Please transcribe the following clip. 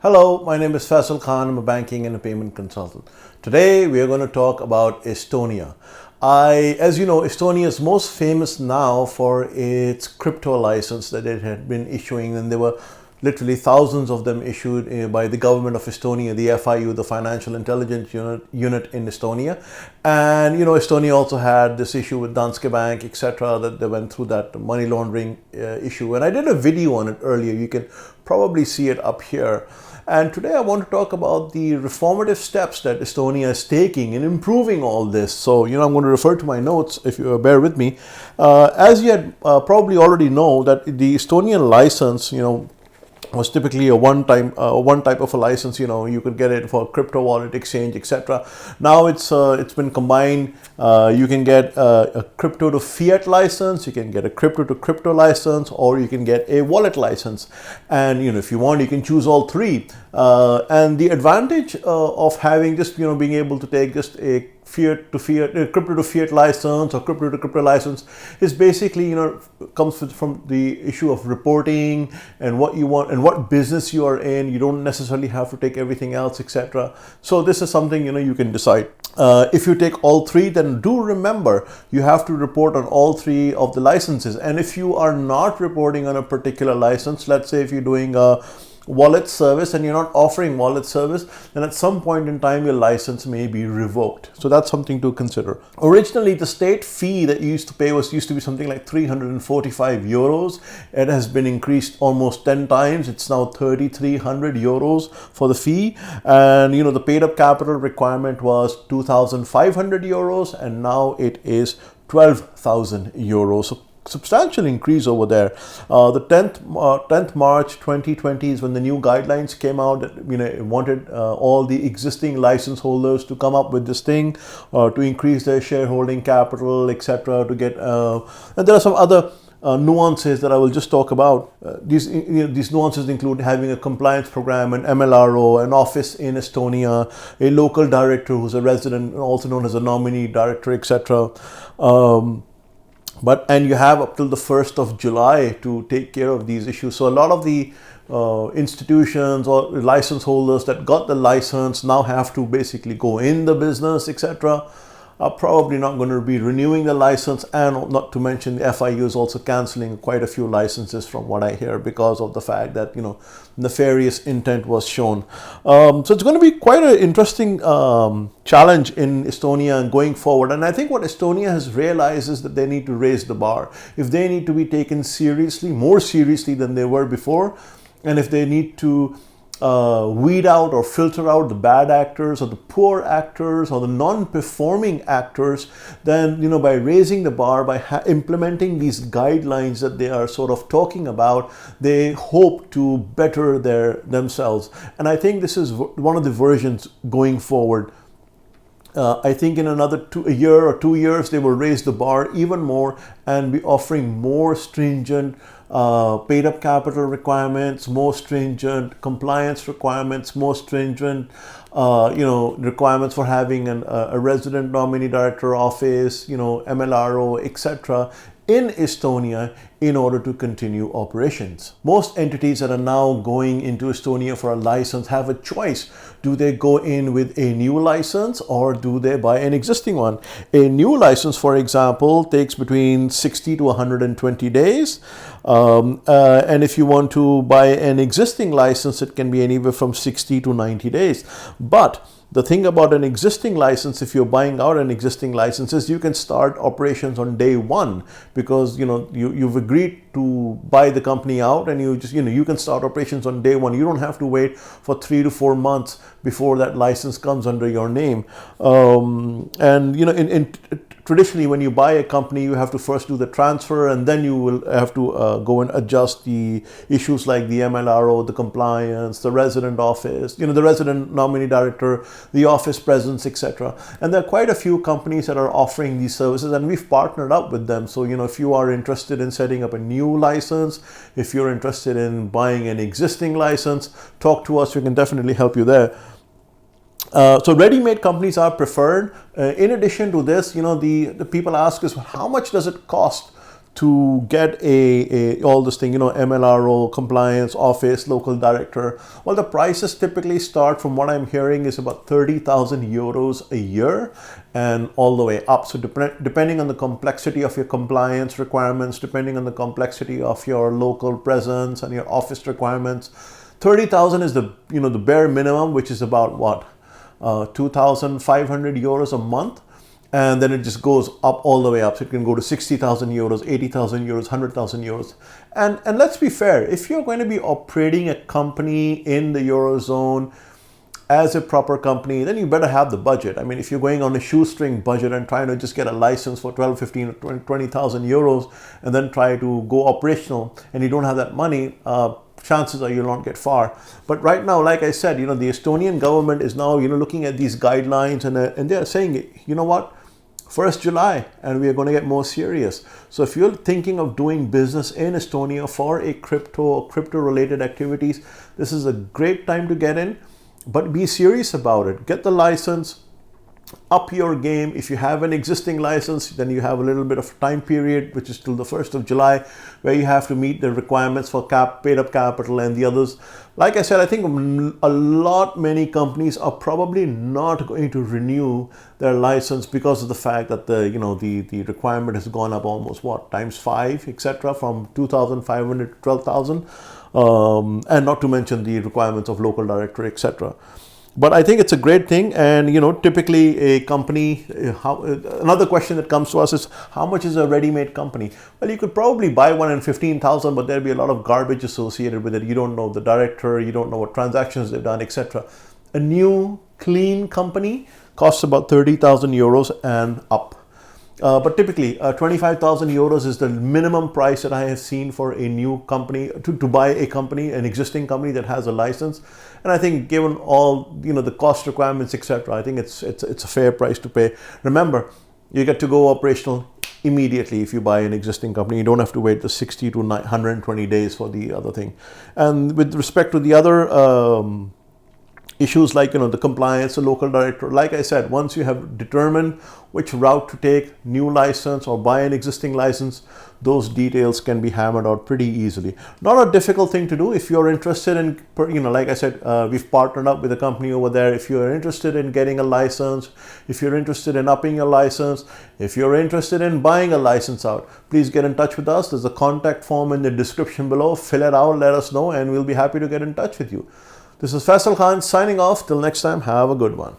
Hello, my name is Faisal Khan. I'm a banking and a payment consultant. Today we are going to talk about Estonia. As you know, Estonia is most famous now for its crypto license that it had been issuing, and there were literally thousands of them issued by the government of Estonia, the FIU, the Financial Intelligence Unit in Estonia. And Estonia also had this issue with Danske Bank, etc., that they went through that money laundering issue. And I did a video on it earlier. You can probably see it up here. And today I want to talk about the reformative steps that Estonia is taking in improving all this. So, I'm going to refer to my notes if you bear with me. As you had probably already know that the Estonian license, was typically a one type of a license. You could get it for crypto wallet, exchange, etc. Now it's been combined. You can get a crypto to fiat license, you can get a crypto to crypto license, or you can get a wallet license. And if you want, you can choose all three. And the advantage of having just being able to take just a fiat to fiat, crypto to fiat license or crypto to crypto license is basically comes from the issue of reporting and what you want and what business you are in. You don't necessarily have to take everything else, etc. So this is something you can decide. If you take all three, then do remember you have to report on all three of the licenses. And if you are not reporting on a particular license, let's say if you're doing a wallet service and you're not offering wallet service, then at some point in time your license may be revoked. So that's something to consider. Originally, the state fee that you used to pay used to be something like 345 euros. It has been increased almost 10 times. It's now 3,300 euros for the fee. And the paid up capital requirement was 2,500 euros, and now it is 12,000 euros. So substantial increase over there. The 10th March 2020 is when the new guidelines came out that it wanted all the existing license holders to come up with this thing to increase their shareholding capital, etc. to get and there are some other nuances that I will just talk about. These nuances include having a compliance program, an MLRO, an office in Estonia, a local director who's a resident, also known as a nominee director, etc. And you have up till the 1st of July to take care of these issues. So a lot of the institutions or license holders that got the license now have to basically go in the business, etc. Are probably not going to be renewing the license, and not to mention the FIU is also cancelling quite a few licenses from what I hear because of the fact that nefarious intent was shown. So it's going to be quite an interesting challenge in Estonia going forward. And I think what Estonia has realized is that they need to raise the bar. If they need to be taken seriously, more seriously than they were before, and if they need to weed out or filter out the bad actors or the poor actors or the non-performing actors, then by raising the bar, by implementing these guidelines that they are sort of talking about, they hope to better themselves. And I think this is one of the versions going forward. I think in a year or 2 years, they will raise the bar even more and be offering more stringent paid up capital requirements, more stringent compliance requirements, more stringent requirements for having a resident nominee director office, MLRO, etc. in Estonia in order to continue operations. Most entities that are now going into Estonia for a license have a choice. Do they go in with a new license or do they buy an existing one? A new license, for example, takes between 60 to 120 days. And if you want to buy an existing license, it can be anywhere from 60 to 90 days. But the thing about an existing license, if you're buying out an existing license, is you can start operations on day one because you've agreed to buy the company out, and you can start operations on day one. You don't have to wait for 3 to 4 months before that license comes under your name. Traditionally, when you buy a company, you have to first do the transfer, and then you will have to go and adjust the issues like the MLRO, the compliance, the resident office, the resident nominee director, the office presence, etc. And there are quite a few companies that are offering these services, and we've partnered up with them. So, if you are interested in setting up a new license, if you're interested in buying an existing license, talk to us. We can definitely help you there. So ready-made companies are preferred. In addition to this, the people ask us, how much does it cost to get all this thing, MLRO, compliance, office, local director. Well, the prices typically start, from what I'm hearing, is about 30,000 euros a year and all the way up. So depending on the complexity of your compliance requirements, depending on the complexity of your local presence and your office requirements, 30,000 is the bare minimum, which is about what, 2,500 euros a month. And then it just goes up all the way up. So it can go to 60,000 euros, 80,000 euros, 100,000 euros. And let's be fair, if you're going to be operating a company in the Eurozone as a proper company, then you better have the budget. I mean, if you're going on a shoestring budget and trying to just get a license for 12, 15, 20,000 euros and then try to go operational and you don't have that money, chances are you'll not get far. But right now, like I said, the Estonian government is now, looking at these guidelines and they're saying, you know what? 1st July, and we are going to get more serious. So if you're thinking of doing business in Estonia for a crypto or crypto related activities, this is a great time to get in, but be serious about it. Get the license, up your game. If you have an existing license, then you have a little bit of time period, which is till the 1st of July, where you have to meet the requirements for paid up capital and the others. Like I said, I think many companies are probably not going to renew their license because of the fact that the requirement has gone up almost times 5, etc., from 2,500 to 12,000, and not to mention the requirements of local director, etc. But I think it's a great thing. And typically a company, another question that comes to us is, how much is a ready-made company? Well, you could probably buy one in 15,000, but there'll be a lot of garbage associated with it. You don't know the director, you don't know what transactions they've done, etc. A new clean company costs about 30,000 euros and up. But typically 25,000 euros is the minimum price that I have seen for a new company to buy a company, an existing company that has a license. And I think given all the cost requirements, etc., I think it's a fair price to pay. Remember, you get to go operational immediately if you buy an existing company. You don't have to wait the 60 to 120 days for the other thing. And with respect to the other issues like the compliance, the local director, like I said, once you have determined which route to take, new license or buy an existing license, those details can be hammered out pretty easily. Not a difficult thing to do. If you're interested in, like I said, we've partnered up with a company over there. If you're interested in getting a license, if you're interested in upping your license, if you're interested in buying a license out, please get in touch with us. There's a contact form in the description below. Fill it out, let us know, and we'll be happy to get in touch with you. This is Faisal Khan signing off. Till next time, have a good one.